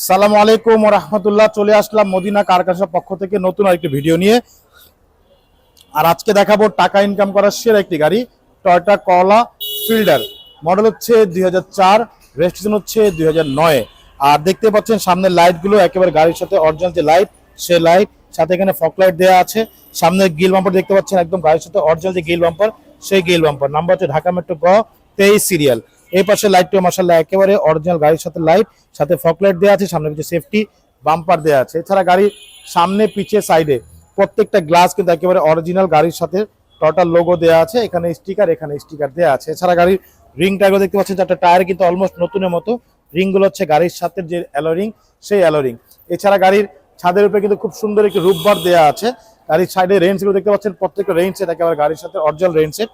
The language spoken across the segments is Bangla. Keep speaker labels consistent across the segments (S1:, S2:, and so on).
S1: সালামু আলাইকুম ওয়া রাহমাতুল্লাহ। চলে আসলাম মদিনা কারখানার পক্ষ থেকে নতুন আরেকটি ভিডিও নিয়ে। আর আজকে দেখাবো টাকা ইনকাম করার সেরা একটি গাড়ি, টয়োটা করলা ফিল্ডার। মডেল হচ্ছে 2004, রেজিস্ট্রেশন হচ্ছে 2009। আর দেখতে পাচ্ছেন সামনের লাইটগুলো একেবারে গাড়ির সাথে অরিজিনাল যে লাইট, সেই লাইট সাথে এখানে ফগ লাইট দেওয়া আছে। সামনের গিল বাম্পার দেখতে পাচ্ছেন একদম গাড়ির সাথে অরিজিনাল যে গিল বাম্পার, সেই গিল বাম্পার। নাম্বার হচ্ছে ঢাকা মেট্রো গ 23 সিরিয়াল। এই পাশে লাইটটিও মাশাআল্লাহ একেবারে অরিজিনাল গাড়ির সাথে লাইট, সাথে ফগ লাইট দেওয়া আছে, সামনে পিছনে সেফটি বাম্পার দেওয়া আছে। এছাড়া গাড়ির সামনে পিছে সাইডে প্রত্যেকটা গ্লাস কিন্তু একেবারে অরিজিনাল গাড়ির সাথে টোটাল লোগো দেওয়া আছে। এখানে স্টিকার দেওয়া আছে। এছাড়া গাড়ির রিং টায়ারগুলো দেখতে পাচ্ছেন, চারটা টায়ার কিন্তু অলমোস্ট নতুনের মতো। রিংগুলো হচ্ছে গাড়ির সাথে যে অ্যালো রিং, সেই অ্যালো রিং। এছাড়া গাড়ির ছাদের উপরে কিন্তু খুব সুন্দর একটি রূপবার দেওয়া আছে। গাড়ির সাইডে রেঞ্জগুলো দেখতে পাচ্ছেন, প্রত্যেকটা রেঞ্জ সেট একেবারে গাড়ির সাথে অরিজিনাল রেঞ্জ সেট।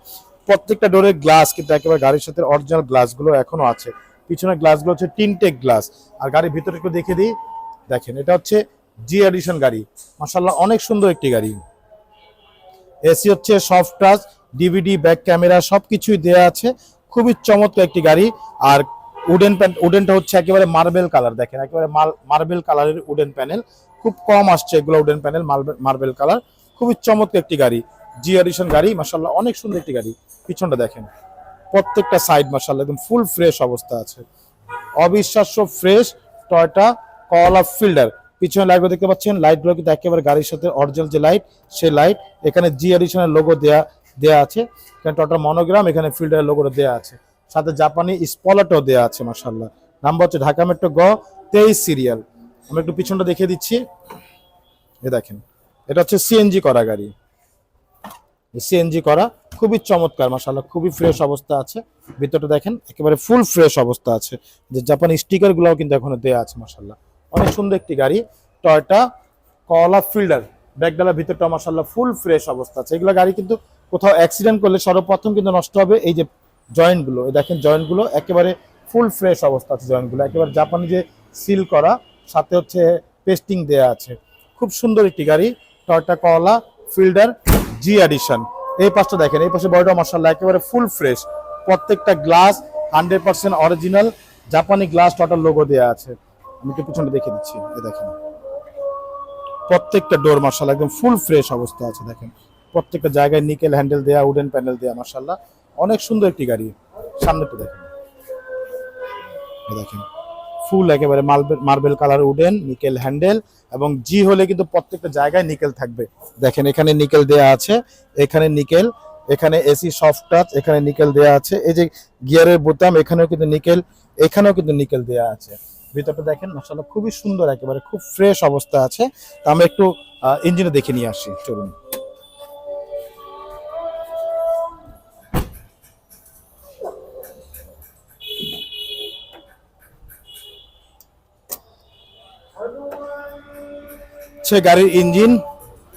S1: প্রত্যেকটা ডোরের গ্লাস কিন্তু একেবারে গাড়ির সাথে অরিজিনাল গ্লাসগুলো এখনো আছে। পিছনের গ্লাসগুলো হচ্ছে টিনটেক গ্লাস। আর গাড়ির ভিতরে একটু দেখিয়ে দিই, দেখেন এটা হচ্ছে জি এডিশন গাড়ি। মাশাআল্লাহ অনেক সুন্দর একটি গাড়ি। এসি হচ্ছে soft touch, DVD, back camera সবকিছুই দেওয়া আছে। খুবই চমৎকার একটি গাড়ি। আর উডেনটা হচ্ছে একেবারে মার্বেল কালার, দেখেন একেবারে মার্বেল কালারের উডেন প্যানেল। খুব কম আসছে এগুলো উডেন প্যানেল, মার্বেল কালার। খুবই চমৎকার একটি গাড়ি, জি এডিশন গাড়ি। মাশাআল্লাহ অনেক সুন্দর একটি গাড়ি। পিছনটা দেখেন, প্রত্যেকটা সাইড মাশাআল্লাহ একদম ফুল ফ্রেশ অবস্থা আছে। অবিশ্বাস্য ফ্রেশ টয়োটা করলা ফিল্ডার। পিছনে লাইটগুলো দেখতে পাচ্ছেন, লাইটগুলো কিন্তু একেবারে গাড়ির সাথে অরিজিনাল যে লাইট, সেই লাইট। এখানে জি এডিশনের লোগো দেয়া আছে। এখানে টয়োটা মনোগ্রাম, এখানে ফিল্ডারের লোগোটা দেওয়া আছে। সাথে জাপানি স্পলারটাও দেওয়া আছে মাশাআল্লাহ। নাম্বার হচ্ছে ঢাকা মেট্রো গ 23 সিরিয়াল। আমরা একটু পিছনটা দেখিয়ে দিচ্ছি। এ দেখেন, এটা হচ্ছে সিএনজি করা গাড়ি, সিএনজি করা। খুবই চমৎকার মাশাআল্লাহ, খুবই ফ্রেশ অবস্থা আছে। ভিতরটা দেখেন একেবারে ফুল ফ্রেশ অবস্থা আছে। যে জাপানি স্টিকার গুলাও কিন্তু এখনো দেয়া আছে মাশাআল্লাহ। অনেক সুন্দর একটি গাড়ি, টয়োটা করলা ফিল্ডার। ব্যাকডালার ভিতরটা মাশাআল্লাহ ফুল ফ্রেশ অবস্থা আছে। এগুলো গাড়ি কিন্তু কোথাও অ্যাক্সিডেন্ট করলে সর্বপ্রথম কিন্তু নষ্ট হবে এই যে জয়েন্ট গুলো। দেখেন জয়েন্ট গুলো একেবারে ফুল ফ্রেশ অবস্থা আছে। জয়েন্ট গুলো একেবারে জাপানি যে সিল করা, সাথে হচ্ছে পেস্টিং দেয়া আছে। খুব সুন্দর একটি গাড়ি, টয়োটা করলা ফিল্ডার জি এডিশন। এই পাশটা দেখেন, এই পাশে বডিটা মাশাআল্লাহ একেবারে ফুল ফ্রেশ। প্রত্যেকটা গ্লাস 100% অরিজিনাল জাপানি গ্লাস, টোটাল লোগো দেওয়া আছে। আমি একটু পিছনে দেখে দিচ্ছি। এই দেখেন প্রত্যেকটা ডোর মাশাআল্লাহ একদম ফুল ফ্রেশ অবস্থা আছে। দেখেন প্রত্যেকটা জায়গায় নিকেল হ্যান্ডেল দেয়া, উডেন প্যানেল দেয়া মাশাআল্লাহ। অনেক সুন্দর একটি গাড়ি। সামনেটা দেখেন, দেখেন ফুল একেবারে marble colour, wooden, nickel handle. এবং জি হলে কিন্তু প্রত্যেকটা জায়গায় নিকেল থাকবে। দেখেন এখানে নিকেল দেয়া আছে, এখানে নিকেল, এখানে এসি সফট টাচ, এখানে নিকেল দেয়া আছে। এই যে গিয়ারের বোতাম, এখানেও কিন্তু নিকেল, এখানেও কিন্তু নিকেল দেয়া আছে। ভিতরটা দেখেন মাশাআল্লাহ খুবই সুন্দর, একেবারে খুব ফ্রেশ অবস্থা আছে। তা আমরা একটু ইঞ্জিনে দেখে নিয়ে আসি, চলুন। সে গাড়ির ইঞ্জিন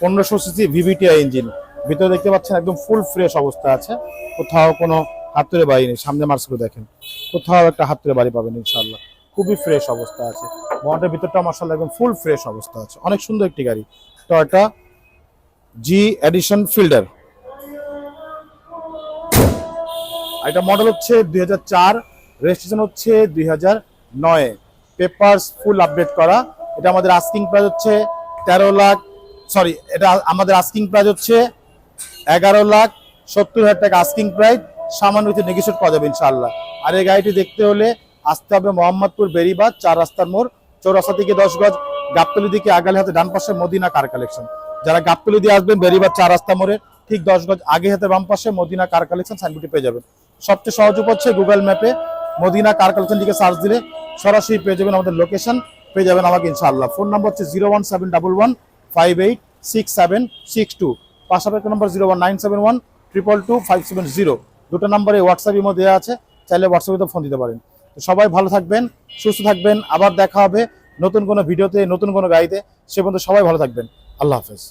S1: 1500 সিসি ভিভিটিআই ইঞ্জিন। ভিতরে দেখতে পাচ্ছেন একদম ফুল ফ্রেশ অবস্থা আছে। কোথাও কোনো হাতুড়ে বাড়ি নেই। সামনে মার্কসগুলো দেখেন, কোথাও একটা হাতুড়ে বাড়ি পাবেন ইনশাআল্লাহ। খুবই ফ্রেশ অবস্থা আছে। বনেটের ভিতরটা মাশাআল্লাহ একদম ফুল ফ্রেশ অবস্থা আছে। অনেক সুন্দর একটি গাড়ি, টয়োটা জি এডিশন ফিল্ডার। এটা মডেল হচ্ছে 2004, রেজিস্ট্রেশন হচ্ছে 2009। পেপারস ফুল আপডেট করা। এটা আমাদের আস্কিং প্রাইস হচ্ছে 13 লাখ, সরি, এটা আমাদের আস্কিং প্রাইস হচ্ছে 11,70,000 টাকা আস্কিং প্রাইস। সামান্য কিছু নেগোশিয়েট করা যাবে ইনশাআল্লাহ। আর এই গাড়িটি দেখতে হলে আসতে হবে মোহাম্মদপুর বেরিবাদ 4 রাস্তার মোড়, চৌরাস্তা থেকে 10 গজ, গাবতলী দিকে আগালে হাতে ডান পাশে মদিনা কার কালেকশন। যারা গাবতলী দিয়ে আসবেন বেরিবাদ 4 রাস্তা মোড়ে ঠিক 10 গজ আগে হাতে বাম পাশে মদিনা কার কালেকশন সাইনবোর্ডটি পেয়ে যাবেন। সবচেয়ে সহজ উপায় হচ্ছে গুগল ম্যাপে মদিনা কার কালেকশন লিখে সার্চ দিলে সরাসরি পেয়ে যাবেন আমাদের লোকেশন, পেয়ে যাবেন আমাকে ইনশাআল্লাহ। ফোন নাম্বার হচ্ছে 01711586762। পাশাপাশি নম্বর 01971222570। দুটো নম্বরে হোয়াটসঅ্যাপ ইমো দেওয়া আছে, চাইলে হোয়াটসঅ্যাপে ফোন দিতে পারেন। তো সবাই ভালো থাকবেন, সুস্থ থাকবেন। আবার দেখা হবে নতুন কোনো ভিডিওতে, নতুন কোনো গাড়িতে। সে পর্যন্ত সবাই ভালো থাকবেন। আল্লাহ হাফেজ।